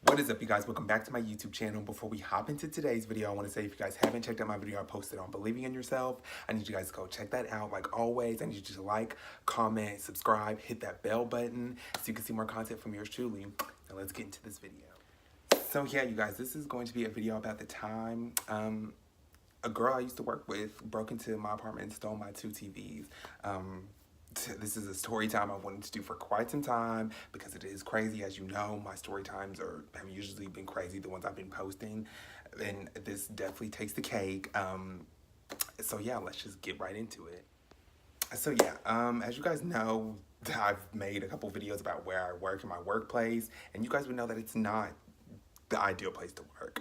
What is up, you guys? Welcome back to my YouTube channel. Before we hop into today's video, I want to say if you guys haven't checked out my video I posted on believing in yourself, I need you guys to go check that out. Like always, I need you to like, comment, subscribe, hit that bell button so you can see more content from yours truly. Now let's get into this video. So yeah, you guys, this is going to be a video about the time a girl I used to work with broke into my apartment and stole my two TVs. This is a story time I wanted to do for quite some time because it is crazy. As you know, my story times have usually been crazy, the ones I've been posting, and this definitely takes the cake. So yeah, let's just get right into it. So yeah, as you guys know, I've made a couple videos about where I work in my workplace, and you guys would know that it's not the ideal place to work.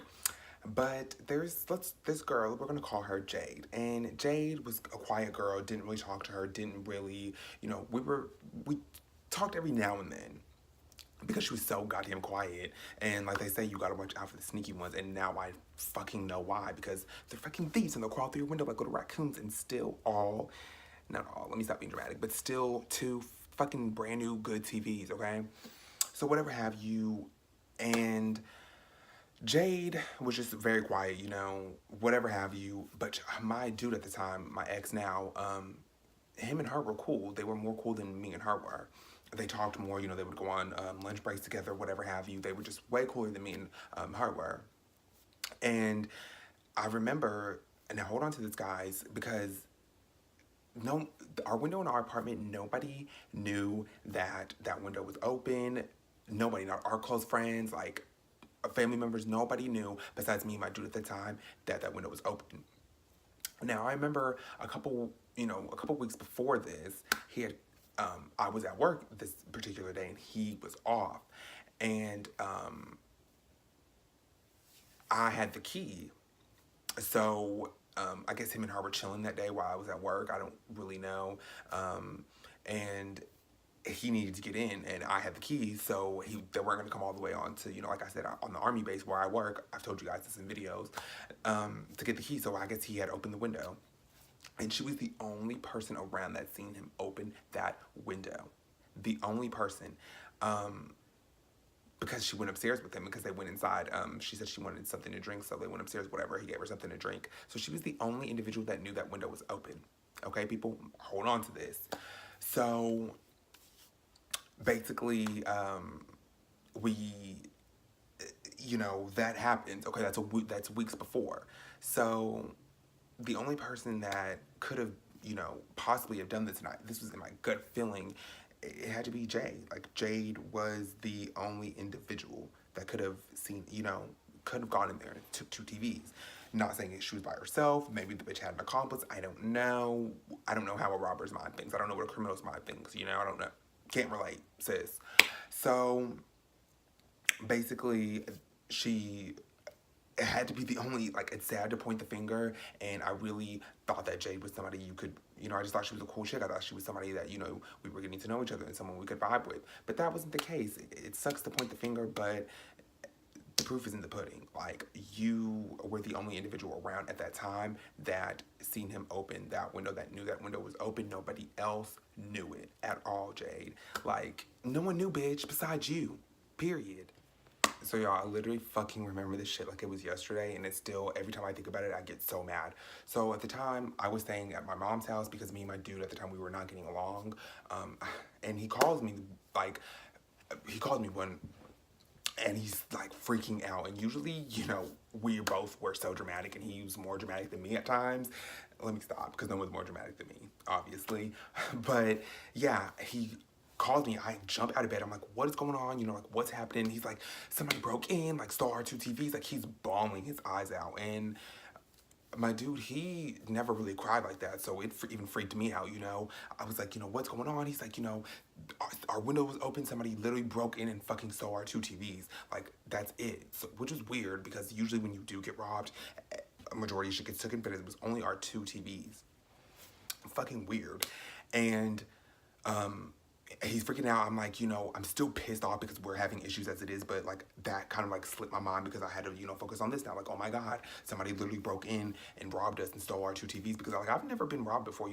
But there's this girl, we're gonna call her Jade, and Jade was a quiet girl, didn't really talk to her, didn't really, we talked every now and then because she was so goddamn quiet. And like they say, you gotta watch out for the sneaky ones, and now I fucking know why, because they're fucking thieves and they'll crawl through your window like little raccoons and steal not all, let me stop being dramatic, but still two fucking brand new good TVs, okay? So whatever have you, and Jade was just very quiet, whatever have you. But my dude at the time, my ex now, him and her were cool. They were more cool than me and her were. They talked more, they would go on lunch breaks together, whatever have you. They were just way cooler than me and her were. And I remember, and now hold on to this, guys, because our window in our apartment, nobody knew that that window was open. Nobody, not our close friends, like family members, nobody knew besides me and my dude at the time that window was open. Now I remember a couple weeks before this, I was at work this particular day and he was off, and I had the key. So I guess him and her were chilling that day while I was at work. I don't really know, and he needed to get in, and I had the keys, so they weren't going to come all the way on to, like I said, on the army base where I work. I've told you guys this in videos, to get the keys. So I guess he had opened the window, and she was the only person around that seen him open that window. The only person, because she went upstairs with him, because they went inside. She said she wanted something to drink, so they went upstairs, whatever. He gave her something to drink. So she was the only individual that knew that window was open. Okay, people, hold on to this. So basically, that happened. Okay, that's weeks before. So the only person that could have, possibly have done this, and this was in my gut feeling, it had to be Jade. Like, Jade was the only individual that could have seen, could have gone in there and took two TVs. Not saying she was by herself. Maybe the bitch had an accomplice. I don't know. I don't know how a robber's mind thinks. I don't know what a criminal's mind thinks. I don't know. Can't relate, sis. So basically, it had to be the only, it's sad to point the finger, and I really thought that Jade was somebody you could, I just thought she was a cool chick. I thought she was somebody that, we were getting to know each other and someone we could vibe with. But that wasn't the case. It sucks to point the finger, but the proof is in the pudding. Like, you were the only individual around at that time that seen him open that window, that knew that window was open. Nobody else knew it at all, Jade. Like, no one knew, bitch, besides you. Period. So y'all, I literally fucking remember this shit like it was yesterday, and it's still, every time I think about it, I get so mad. So at the time, I was staying at my mom's house because me and my dude at the time, we were not getting along. And he calls me, one, and he's like freaking out. And usually, we both were so dramatic, and he was more dramatic than me at times. Let me stop, because no one's more dramatic than me, obviously. But yeah, he calls me. I jump out of bed. I'm like, what is going on? What's happening? He's like, somebody broke in, stole our two TVs. Like, he's bawling his eyes out. And my dude, he never really cried like that, so it even freaked me out, I was like, what's going on? He's like, our window was open, somebody literally broke in and fucking stole our two TVs. Like, that's it. So, which is weird, because usually when you do get robbed, a majority of shit gets taken, but it was only our two TVs. Fucking weird. And, he's freaking out. I'm like, I'm still pissed off because we're having issues as it is, but that kind of slipped my mind because I had to, focus on this now. Like, oh my God, somebody literally broke in and robbed us and stole our two TVs, because I've never been robbed before,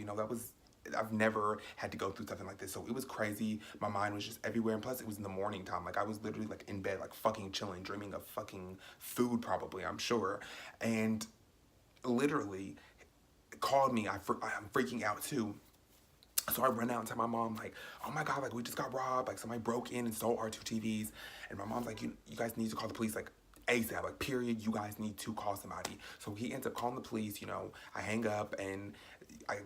I've never had to go through something like this. So it was crazy. My mind was just everywhere. And plus it was in the morning time. Like I was literally like in bed, like fucking chilling, dreaming of fucking food probably, I'm sure. And literally called me. I'm freaking out too. So I run out and tell my mom, like, oh my God, like, we just got robbed. Like, somebody broke in and stole our 2 TVs. And my mom's like, you guys need to call the police, like, ASAP, like, period. You guys need to call somebody. So he ends up calling the police, you know. I hang up and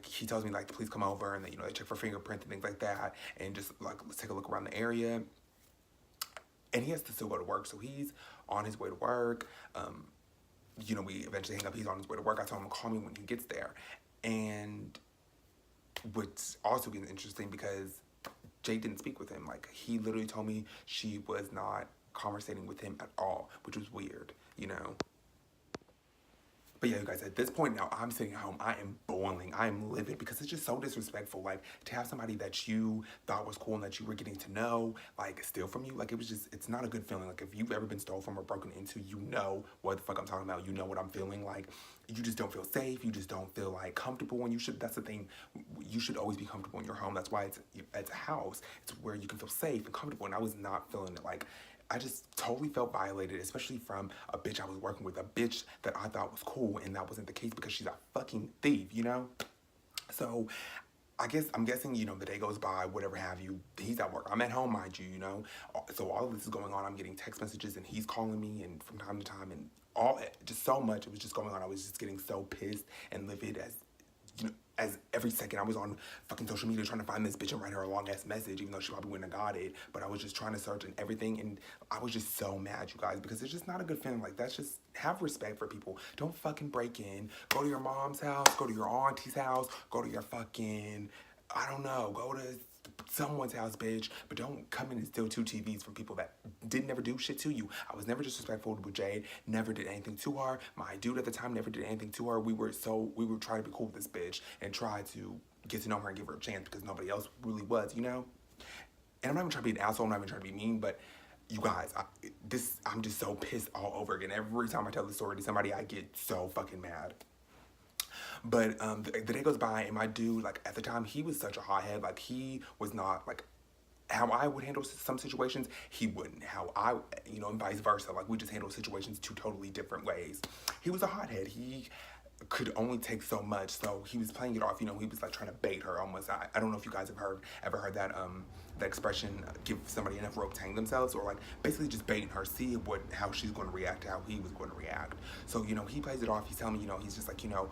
he tells me, like, the police come over and, you know, they check for fingerprints and things like that. And just, like, let's take a look around the area. And he has to still go to work. So he's on his way to work. You know, we eventually hang up. He's on his way to work. I told him to call me when he gets there. And what's also getting interesting because Jay didn't speak with him. Like, he literally told me she was not conversating with him at all, which was weird, you know? But yeah, you guys, at this point now, I'm sitting at home. I am boiling. I am livid because it's just so disrespectful. Like, to have somebody that you thought was cool and that you were getting to know, like, steal from you. Like, it was just, it's not a good feeling. Like, if you've ever been stolen from or broken into, you know what the fuck I'm talking about. You know what I'm feeling. Like, you just don't feel safe. You just don't feel, like, comfortable. And you should, that's the thing. You should always be comfortable in your home. That's why it's a house. It's where you can feel safe and comfortable. And I was not feeling it. Like, I just totally felt violated, especially from a bitch I was working with, a bitch that I thought was cool, and that wasn't the case because she's a fucking thief, you know? So I'm guessing, you know, the day goes by, whatever have you, he's at work. I'm at home, mind you, you know? So all of this is going on. I'm getting text messages, and he's calling me, and from time to time, and just so much, it was just going on. I was just getting so pissed and livid as, you know, as every second I was on fucking social media trying to find this bitch and write her a long ass message, even though she probably wouldn't have got it. But I was just trying to search and everything, and I was just so mad, you guys, because it's just not a good feeling. Like, that's just, have respect for people. Don't fucking break in. Go to your mom's house, go to your auntie's house, go to your fucking, I don't know, go to someone's house, bitch, but don't come in and steal 2 TVs from people that didn't never do shit to you. I was never disrespectful with Jade, never did anything to her. My dude at the time never did anything to her. We were trying to be cool with this bitch and try to get to know her and give her a chance because nobody else really was, you know? And I'm not even trying to be an asshole, I'm not even trying to be mean, but you guys, I'm just so pissed all over again. Every time I tell the story to somebody, I get so fucking mad. But the day goes by, and my dude, like, at the time, he was such a hothead. Like, he was not, like, how I would handle some situations, he wouldn't. How I, you know, and vice versa. Like, we just handle situations 2 totally different ways. He was a hothead. He could only take so much, so he was playing it off, you know, he was, like, trying to bait her almost. I don't know if you guys have ever heard that, that expression, give somebody enough rope to hang themselves, or, like, basically just baiting her, see how she's going to react to how he was going to react. So, you know, he plays it off. He's telling me, you know, he's just like, you know,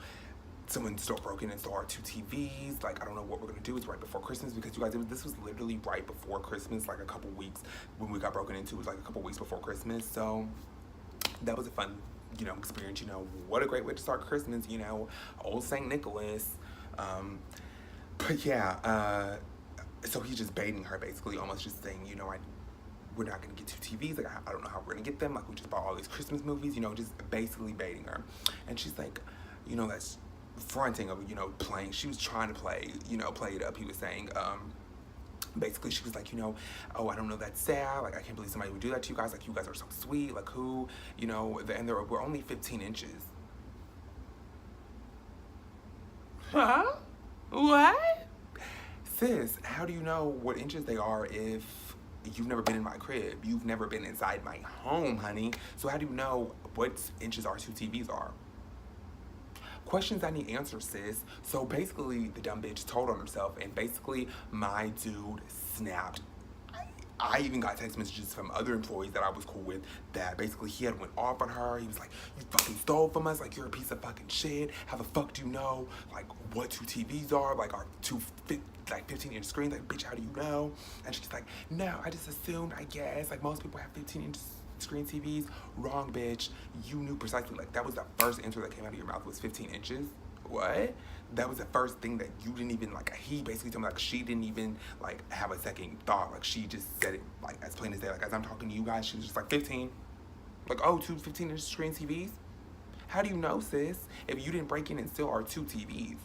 someone broke in and stole our 2 TVs. Like, I don't know what we're gonna do. It's right before Christmas, because you guys, this was literally right before Christmas, like a couple weeks when we got broken into. It was like a couple weeks before Christmas. So that was a fun, you know, experience. You know, what a great way to start Christmas. You know, old St. Nicholas. But yeah, so he's just baiting her, basically, almost just saying, you know, we're not gonna get 2 TVs. Like, I don't know how we're gonna get them. Like, we just bought all these Christmas movies. You know, just basically baiting her. And she's like, you know, that's fronting of, you know, playing. She was trying to play it up. He was saying, basically, she was like, you know, oh, I don't know, that's sad. Like, I can't believe somebody would do that to you guys. Like, you guys are so sweet. Like, who, you know, and we're only 15 inches. Huh? What? Sis, how do you know what inches they are if you've never been in my crib? You've never been inside my home, honey. So how do you know what inches our 2 TVs are? Questions I need answers, sis. So basically, the dumb bitch told on herself, and basically, my dude snapped. I even got text messages from other employees that I was cool with that basically he had went off on her. He was like, you fucking stole from us, like, you're a piece of fucking shit. How the fuck do you know, like, what 2 TVs are? Like, our 15-inch screens? Like, bitch, how do you know? And she's like, no, I just assumed, I guess. Like, most people have 15-inch screen TVs. Wrong, bitch. You knew precisely. Like, that was the first answer that came out of your mouth was 15 inches. What? That was the first thing that you didn't even, like, he basically told me, like, she didn't even, like, have a second thought. Like, she just said it, like, as plain as day. Like, as I'm talking to you guys, she was just like, 15. Like, oh, 2 15-inch screen TVs? How do you know, sis, if you didn't break in and steal our 2 TVs?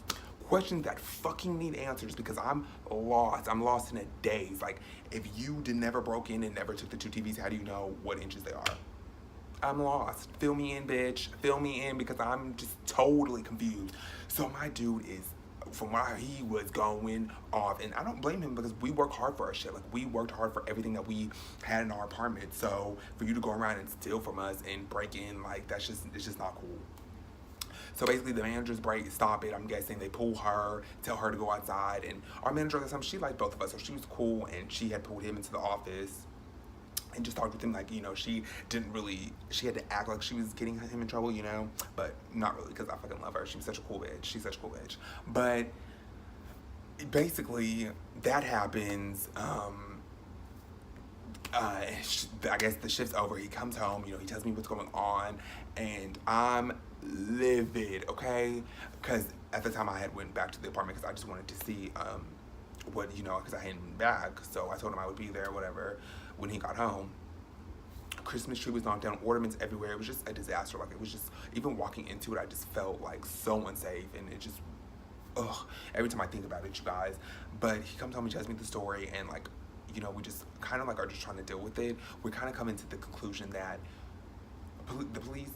Questions that fucking need answers, because I'm lost. I'm lost in a daze. Like, if you never broke in and never took the 2 TVs, how do you know what inches they are? I'm lost. Fill me in, bitch. Fill me in, because I'm just totally confused. So my dude is from what he was going off, and I don't blame him because we work hard for our shit. Like, we worked hard for everything that we had in our apartment. So for you to go around and steal from us and break in, like, it's just not cool. So basically, the managers stop it. I'm guessing they pull her, tell her to go outside, and our manager at the time, she liked both of us, so she was cool, and she had pulled him into the office and just talked with him like, she didn't really, she had to act like she was getting him in trouble, but not really, because I fucking love her. She was such a cool bitch. She's such a cool bitch. But basically, that happens. I guess the shift's over. He comes home, he tells me what's going on, and I'm livid, okay? Because at the time I had went back to the apartment because I just wanted to see what, because I hadn't been back. So I told him I would be there, whatever, when he got home. Christmas tree was knocked down, ornaments everywhere. It was just a disaster. Like, it was just, even walking into it, I just felt like so unsafe, and it just, every time I think about it, you guys. But he comes home and tells me the story, and like, we just kind of like are just trying to deal with it. We kind of come into the conclusion that the police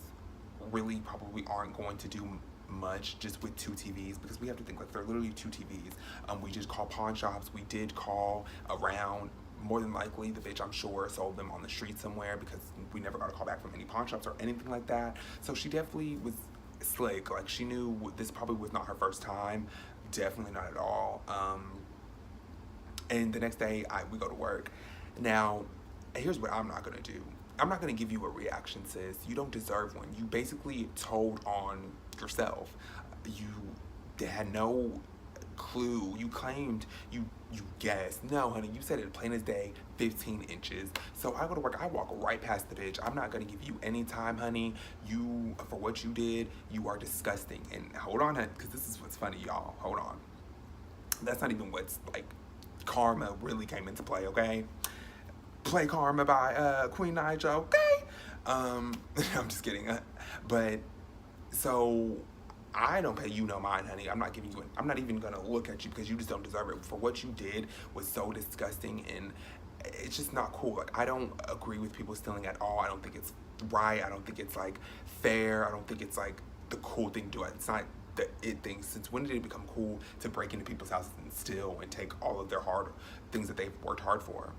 really probably aren't going to do much just with 2 TVs, because we have to think like they're literally 2 TVs. We just call pawn shops. We did call around. More than likely, the bitch, I'm sure, sold them on the street somewhere, because we never got a call back from any pawn shops or anything like that. So she definitely was slick. Like, she knew this probably was not her first time. Definitely not at all. And the next day, we go to work. Now, here's what I'm not gonna do. I'm not gonna give you a reaction, sis. You don't deserve one. You basically told on yourself. You had no clue. You claimed, you guessed. No, honey, you said it plain as day, 15 inches. So I go to work, I walk right past the bitch. I'm not gonna give you any time, honey. You, for what you did, you are disgusting. And hold on, honey, because this is what's funny, y'all. Hold on. That's not even what's, like, karma really came into play, okay? Play Karma by Queen Naija, okay? I'm just kidding. But, so, I don't pay you no mind, honey. I'm not giving you I'm not even gonna look at you, because you just don't deserve it. For what you did was so disgusting, and it's just not cool. Like, I don't agree with people stealing at all. I don't think it's right. I don't think it's, like, fair. I don't think it's, like, the cool thing to do. It's not the it thing. Since when did it become cool to break into people's houses and steal and take all of their things that they've worked hard for?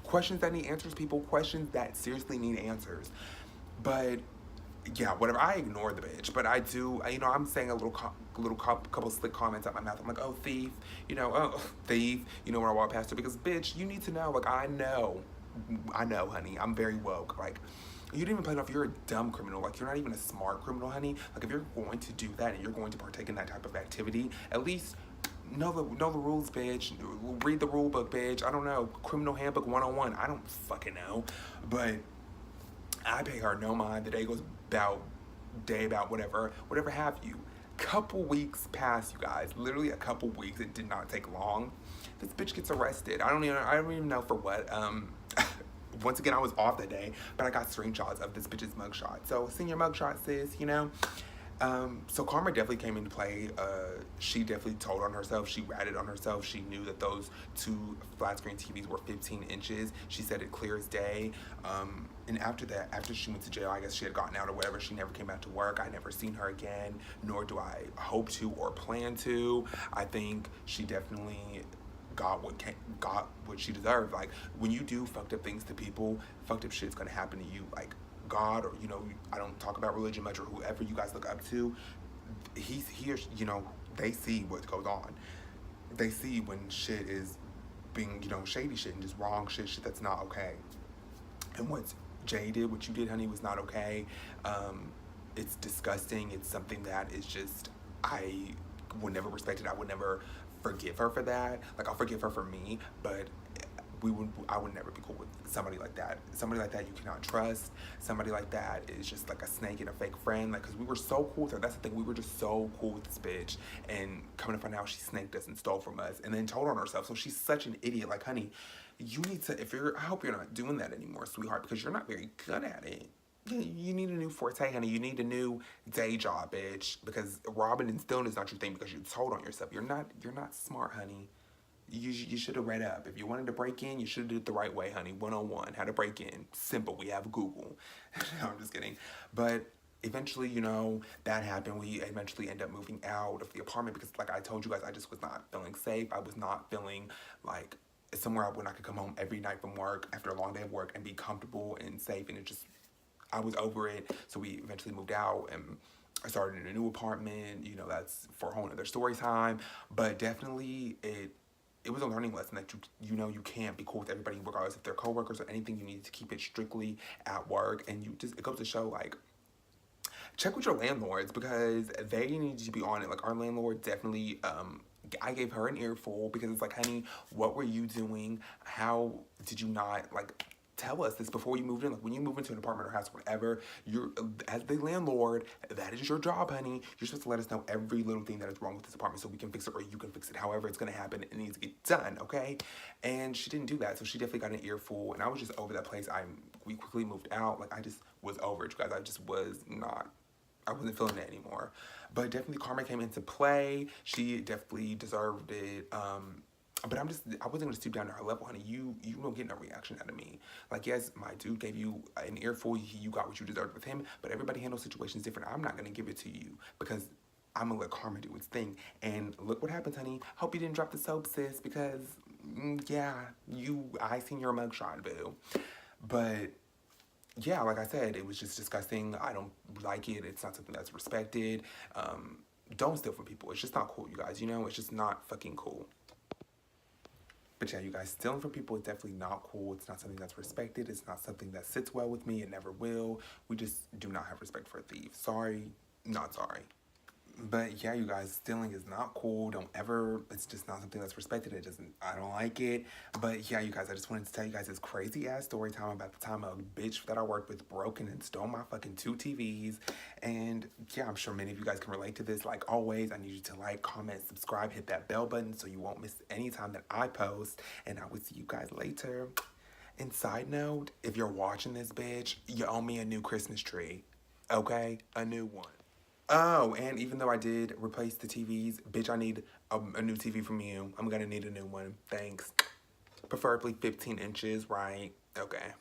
Questions that need answers, people. Questions that seriously need answers. But yeah, whatever. I ignore the bitch, but I do. I'm saying a couple slick comments out my mouth. I'm like, oh, thief. Oh, thief. When I walk past her, because bitch, you need to know. Like, I know, honey. I'm very woke. Like, you didn't even play enough. You're a dumb criminal. Like, you're not even a smart criminal, honey. Like, if you're going to do that and you're going to partake in that type of activity, at least know the rules, bitch. Read the rule book, bitch. I don't know. Criminal Handbook 101. I don't fucking know. But I pay her no mind. The day goes about whatever have you. Couple weeks pass, you guys. Literally a couple weeks. It did not take long. This bitch gets arrested. I don't even know for what. Once again, I was off that day, but I got screenshots of this bitch's mugshot. So, senior mugshot, sis, So karma definitely came into play. She definitely told on herself. She ratted on herself. She knew that those 2 flat screen TVs were 15 inches. She said it clear as day. And after that, after she went to jail, I guess she had gotten out or whatever, she never came back to work. I never seen her again, nor do I hope to or plan to. I think she definitely got what she deserved. Like, when you do fucked up things to people, fucked up shit's gonna happen to you. Like, God, or I don't talk about religion much, or whoever you guys look up to, they see what goes on. They see when shit is being, shady shit and just wrong shit that's not okay. And what Jay did, what you did, honey, was not okay. It's disgusting. It's something that is just, I would never respect it. I would never forgive her for that. Like, I'll forgive her for me, but I would never be cool with somebody like that. Somebody like that you cannot trust. Somebody like that is just like a snake and a fake friend. Like, because we were so cool with her. That's the thing. We were just so cool with this bitch. And coming to find out, she snaked us and stole from us and then told on herself. So she's such an idiot. Like, honey, you need to, I hope you're not doing that anymore, sweetheart, because you're not very good at it. You need a new forte, honey. You need a new day job, bitch. Because robbing and stealing is not your thing, because you told on yourself. You're not smart, honey. You should have read up. If you wanted to break in, you should have did it the right way, honey. 101, how to break in. Simple. We have Google. No, I'm just kidding. But eventually, you know, that happened. We eventually end up moving out of the apartment because, like I told you guys, I just was not feeling safe. I was not feeling like somewhere when I could come home every night from work after a long day of work and be comfortable and safe. And it just, I was over it. So we eventually moved out and I started in a new apartment. You know, that's for a whole nother story time. But definitely it was a learning lesson that you know you can't be cool with everybody regardless if they're coworkers or anything. You need to keep it strictly at work, and you just, it goes to show like, check with your landlords because they need to be on it. Like our landlord definitely, I gave her an earful because it's like, honey, what were you doing? How did you not like tell us this before you moved in? Like when you move into an apartment or house or whatever, you're, as the landlord, that is your job, honey. You're supposed to let us know every little thing that is wrong with this apartment so we can fix it or you can fix it. However it's gonna happen, it needs to get done, okay? And she didn't do that, so she definitely got an earful, and I was just over that place. We quickly moved out. Like I just was over it, you guys. I just was not, I wasn't feeling it anymore. But definitely karma came into play. She definitely deserved it. But I wasn't gonna stoop down to her level, honey. You don't get no reaction out of me. Like, yes, my dude gave you an earful. You got what you deserved with him. But everybody handles situations different. I'm not gonna give it to you because I'm gonna let karma do its thing. And look what happens, honey. Hope you didn't drop the soap, sis, because yeah, I seen your mugshot, boo. But yeah, like I said, it was just disgusting. I don't like it. It's not something that's respected. Don't steal from people. It's just not cool, you guys. You know, it's just not fucking cool. But yeah, you guys, stealing from people is definitely not cool. It's not something that's respected. It's not something that sits well with me. It never will. We just do not have respect for thieves. Sorry, not sorry. But yeah, you guys, stealing is not cool. Don't ever, it's just not something that's respected. It doesn't, I don't like it. But yeah, you guys, I just wanted to tell you guys this crazy ass story time about the time a bitch that I worked with broke in and stole my fucking 2 TVs. And yeah, I'm sure many of you guys can relate to this. Like always, I need you to like, comment, subscribe, hit that bell button so you won't miss any time that I post. And I will see you guys later. And side note, if you're watching this, bitch, you owe me a new Christmas tree. Okay? A new one. Oh, and even though I did replace the TVs, bitch, I need a new TV from you. I'm gonna need a new one. Thanks. Preferably 15 inches, right? Okay.